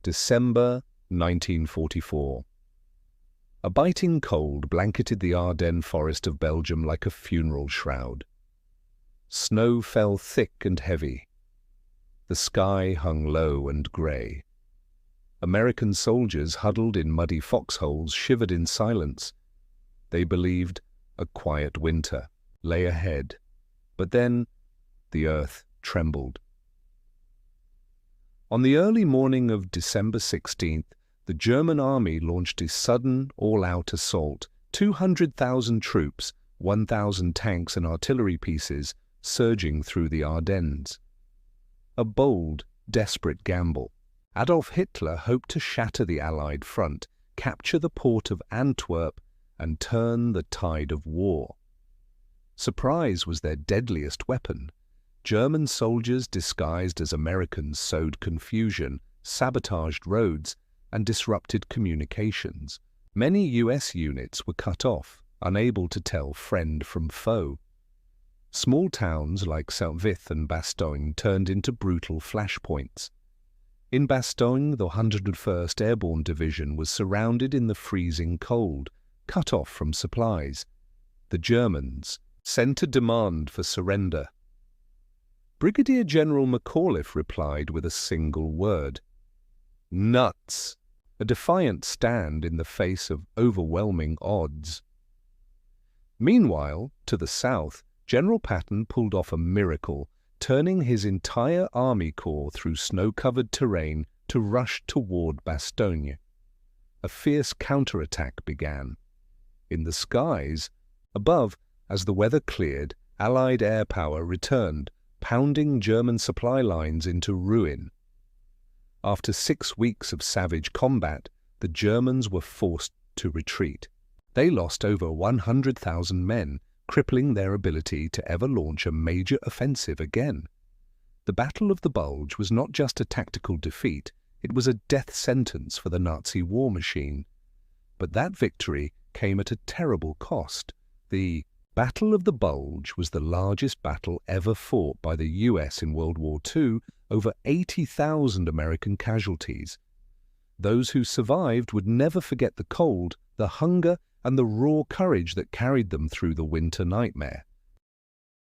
December 1944. A biting cold blanketed the Ardennes forest of Belgium like a funeral shroud. Snow fell thick and heavy. The sky hung low and grey. American soldiers huddled in muddy foxholes shivered in silence. They believed a quiet winter lay ahead. But then the earth trembled. On the early morning of December 16th, the German army launched a sudden, all-out assault. 200,000 troops, 1,000 tanks and artillery pieces surging through the Ardennes. A bold, desperate gamble. Adolf Hitler hoped to shatter the Allied front, capture the port of Antwerp, and turn the tide of war. Surprise was their deadliest weapon. German soldiers disguised as Americans sowed confusion, sabotaged roads, and disrupted communications. Many US units were cut off, unable to tell friend from foe. Small towns like Saint-Vith and Bastogne turned into brutal flashpoints. In Bastogne, the 101st Airborne Division was surrounded in the freezing cold, cut off from supplies. The Germans sent a demand for surrender. Brigadier General McAuliffe replied with a single word: nuts, a defiant stand in the face of overwhelming odds. Meanwhile, to the south, General Patton pulled off a miracle, turning his entire army corps through snow-covered terrain to rush toward Bastogne. A fierce counterattack began. In the skies, above, as the weather cleared, Allied air power returned, pounding German supply lines into ruin. After 6 weeks of savage combat, the Germans were forced to retreat. They lost over 100,000 men, crippling their ability to ever launch a major offensive again. The Battle of the Bulge was not just a tactical defeat, it was a death sentence for the Nazi war machine. But that victory came at a terrible cost. The Battle of the Bulge was the largest battle ever fought by the US in World War II, over 80,000 American casualties. Those who survived would never forget the cold, the hunger, and the raw courage that carried them through the winter nightmare.